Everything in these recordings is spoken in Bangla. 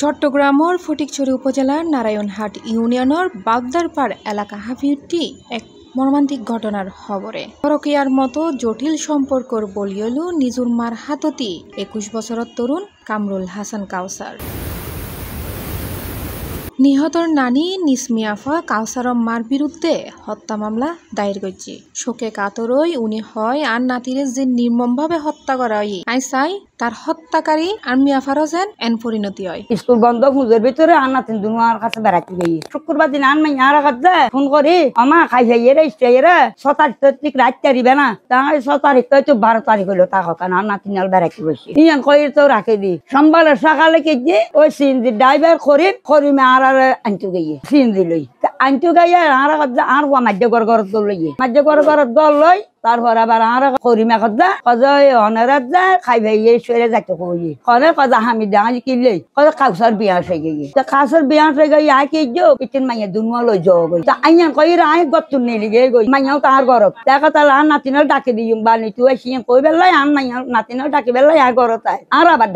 চট্টগ্রামের ফটিকছড়ি উপজেলার নারায়ণহাট ইউনিয়নের বাগদারপাড় এলাকা হাফিউটি এক মর্মান্তিক ঘটনার খবরে পরকীয়ার মতো জটিল সম্পর্কর বলিয়লু নিজুর মার হাততি ২১ বছরের তরুণ কামরুল হাসান কাউসার। নিহতর নানি নিসমিয়াফা কাউসার মার বিরুদ্ধে হত্যা মামলা দায়ের করছে। শোকে কাতরই উনি হয় আর নাতিরে যে নির্মমভাবে হত্যা করা হয় আই চাই তার হত্যাকারী আর মিয়াফারও যেন এন পরিণতি হয়। স্কুল বন্ধ খুঁজের ভিতরে আর নাতিন দুনুয়ার কাছে বেড়াতে গিয়ে শুক্রবার দিন আন মাইয়া আর কাছে ফোন করি আমা খাই যাইয়ে রে স্টেয়ে 6 তারিখ রাত তারিবে না তাই 6 তারিখ তো 12 তারিখ হলো তা কথা না নাতিন বেড়াতে বসে ইয়ান কই তো রাখে দি সোমবার সকালে কে যে ওই সিনজি ড্রাইভার করিমে আর আনতে গিয়ে সিনজি লই আনতে গিয়ে আর কাছে আর মাঝে গড় দল লইয়ে মাঝে গড় দল লই তারপর আবার আর করিমা কথা কজয় অনারাত যা খাই ভাইয়ে শুয়ে যাইতে কই কনে কজা আমি দাঁড়ি কিনলে কজা কাউসার বিয়া হয়ে গিয়ে তা কাউসার বিয়া হয়ে গিয়ে আই কি যো ইতিন মাইয়া দুনুয়া লই যাও গই তা আইয়ান কই আই গতুন নেলি গে গই মাইয়াও তার গরত দেখা তাল আর নাতিনল ডাকে দিম বানি তুই সিং কই বেলাই আন মাইয়া নাতিনল ডাকে বেলাই আর গরত আর আবার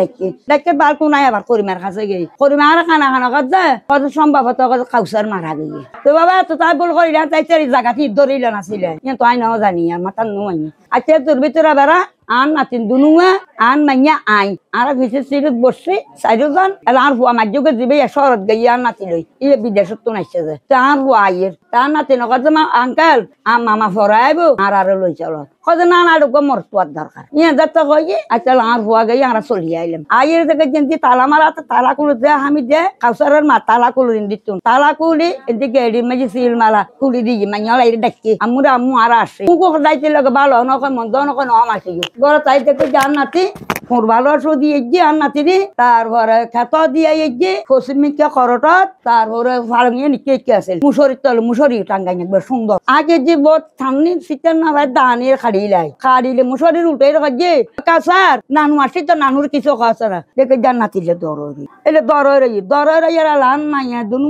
ডাকে বার কোন আই আবার করিমার কাছে গই করিমা আর খানা কথা কত সম্ভবত কাউসার মারা গিয়ে তো বাবা তো তাই বল কই রা তাই চারি জায়গাটি ধরিল না ছিল তো আই নাও জানি আর মাথা নুই আচ্ছা তোর ভিতরে বেড়া আন নাতিন দুনুয়া আন মাইয়া আই আর ভিতরে সিরিত বসছি 4জন আর হুয়া মাঝে দিবে শহরত গিয়ে আর নাতি লই ইয়ে বিদেশত তো নাইছে যে তার হুয়া আইয়ের তার নাতি নকজ মা আঙ্কেল আ মামা ফরাইব আর লই চলো কজে না না ডুগো মরতুয়ার দরকার ইয়ে যত কই আচ্ছা আর হুয়া গিয়ে আর চলি আইলাম আইয়ের থেকে যেমনি তালা মারা তালা কুল দে আমি দে কাউসারের মা তালা কুলিন দিতুন তালা কুলি এদিকে এডি মাঝে সিল মালা কুলি দিয়ে মাইয়া লাই ডাকি আমুরা আম্মু আর আসে কুকু দাইতে লাগে ভালো নকয় মন্দ নকয় নম আসে গড় তাই থেকে যার নাতি মোর ভালোবাসা দিয়ে গিয়ে আর নাতি দি তারপরে খেত দিয়ে গিয়ে পশ্চিমিকা করটত তারপরে ফালঙিয়ে নিকে কি আছে মুসরি তল মুসরি টাঙ্গাই একবার সুন্দর আগে যে বহুত সামনে শীতের না ভাই দানের খাড়িলে মুসরির উঠে রাখে কাছার নানু আসি তো নানুর কিছু কাছে না দেখে যার নাতিলে দররি এলে দররি আর লান মাইয়া দুনু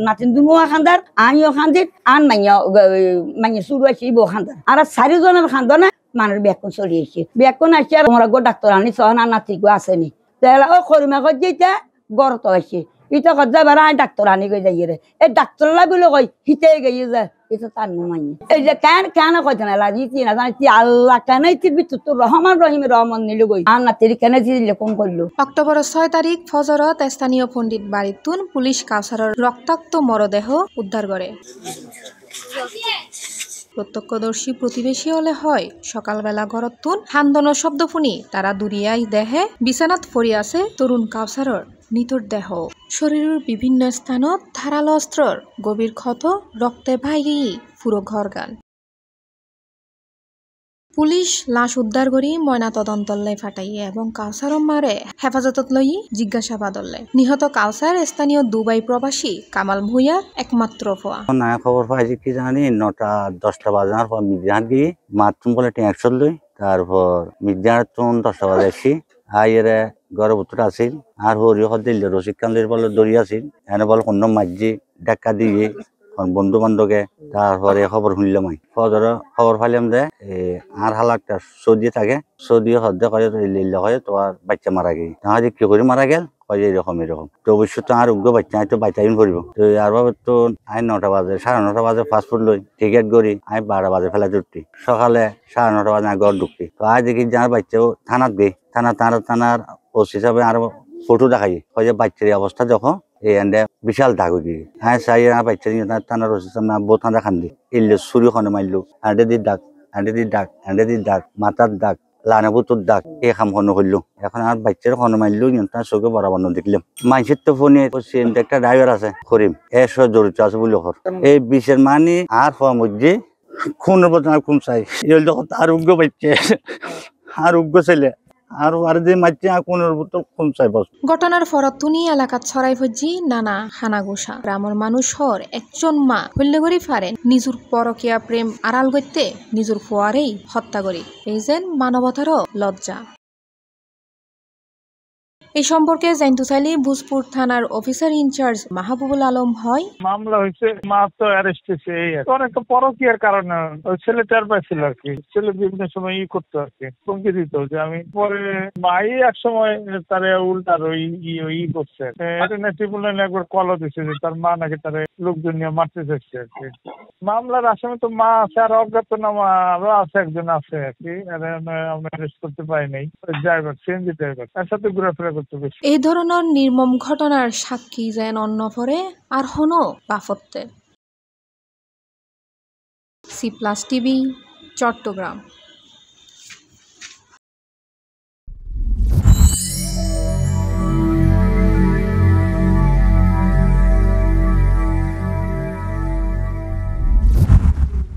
নাতিন দুনু খান্দার আইও খান্দিত আন মাইয়া শুরু আসি বো খান্দার আর 4 জনের খান্দা মানুষ ব্যাকুন চলিয়েছে ব্যাকুন আসছে আর তোমরা গো ডাক্তার আনি সহন আর নাতি গো আসেনি তাহলে ও করিমা কই যেটা গড়ত আসছে ইটা কথা বেড়া ডাক্তার আনি গই যাই রে এই ডাক্তার লাগলো কই হিতে গিয়ে যায় এটা তার নমাইনি এই যে কেন কইতে না লাগিয়েছি না জানি আল্লাহ কেন ইতির ভিতর তো রহমান রহিমের রহমান নিল গই আর না তেরি কেন দিলে কোন করলো। অক্টোবর 6 তারিখ ফজরত স্থানীয় পণ্ডিত বাড়িতুন পুলিশ কাউসারের রক্তাক্ত মরদেহ উদ্ধার করে। প্রত্যক্ষদর্শী প্রতিবেশী হলে হয় সকালবেলা ঘরতুন হান্দন শব্দ শুনি তারা দুরিয়াই দেহে বিছানাত পড়ি আছে তরুণ কাউসারর নিতর দেহ শরীরের বিভিন্ন স্থানত ধারালো অস্ত্রর গভীর ক্ষত রক্তে ভাইগি পুরো ঘরগান। পুলিশ লাশ উদ্ধার করি ময়না তদন্তলে ফাটাইয়ে এবং কাউসার মারে হেফাজতত লই জিজ্ঞাসাবাদলে। নিহত কাউসার স্থানীয় দুবাই প্রবাসী কামাল ভুইয়ার একমাত্র ফোয়া। না খবর পাইছি কি জানি 9টা 10টা বাজার পর মির্জাহাট গিয়ে মাতুম বলে ট্যাক্সর লই তারপর মির্জাহাট 10টা বাজে আসি আইয়েরে ঘরের ভিতরে আসিল আর হরি দিল রসিদ কান্দির বলে দড়ি আসিল এনে বলে অন্য মাঝি ডাক্কা দিয়ে বন্ধু বান্ধবকে তারপরে খবর শুনলাম আমি খবর পাইলাম যে আর হালাকটা সৌদি থাকে সৌদি হদ্দে কয়ে হয় তোমার বাচ্চা মারা গেল তাহলে কি করে মারা গেল কয়ে এরকম তো অবশ্য তো আর উগ্র বাচ্চা তো বাচ্চাইন করবো তো আর ভাবে তো আই 9টা বাজে 9:30 বাজে পাসপোর্ট লই টিকিট করি আমি 12 বাজে ফেলা জুটতি সকালে 9:30 বাজে ঘর ঢুকতি তো আজ দেখি যার বাচ্চাও থানাত গই থানার ওসি হিসাবে আর ফটো দেখাই কয়ে বাচ্চার অবস্থা যখন এই এন্ডে বিশাল দাগ হয়ে গিয়ে হ্যাঁ চাই আর বাচ্চা টানার রসি বহুত ঠান্ডা খান্দি এলে চুরি খনে মারলো এন্ডে দি দাগ মাথার দাগ লানে বুতুর দাগ এই খাম খনে করলো এখন আর বাচ্চার খনে মারলো তার চোখে বরাবর দেখলাম মাইসের তো ফোনে একটা ড্রাইভার আছে করিম এসব জড়িত আছে বলে এই বিষের মানে আর হওয়ার মধ্যে খুনের বদল কোন চাই আর উগ্র বাচ্চা আর উগ্র ছেলে ঘটনার ফরতুনি এলাকাত ছড়াই ফজি নানা হানাগোসা গ্রামের মানুষ হর একজন মা হল্লে করি ফারেন নিজুর পরকিয়া প্রেম আড়াল করতে নিজুর ফোয়ারেই হত্যা করি এই যেন মানবতারও লজ্জা। এই সম্পর্কে জানতে চাইলে ভোজপুর থানার অফিসার ইনচার্জ মাহবুবুল আলম হয়, মামলা হয়েছে, মা তো অ্যারেস্ট হয়েছে। এই অনেকটা পরকীয়ার কারণে ওই ছেলে টের পাইছিল আর কি। ছেলে বিভিন্ন সময় করতো আর কি, হুমকি দিত যে আমি পরে মাই এক সময় তারে উল্টার ওই করছে। ট্রিবুনালে একবার কলও দিচ্ছে যে তার মা নাকি তারে লোকজন নিয়ে মারতে চাইছে আর কি। মামলার আসামি তো মা আছে, আর অজ্ঞাতনামা আরো আছে, একজন আছে আর কি। আমরা অ্যারেস্ট করতে পারি নাই। ড্রাইভার, সিএনজি ড্রাইভার, তার সাথে ঘোরাফেরা করতে বেশি। এই ধরনের নির্মম ঘটনার সাক্ষী যেন অন্য পরে আর হনো বাফতে। C plus TV, Chittagong.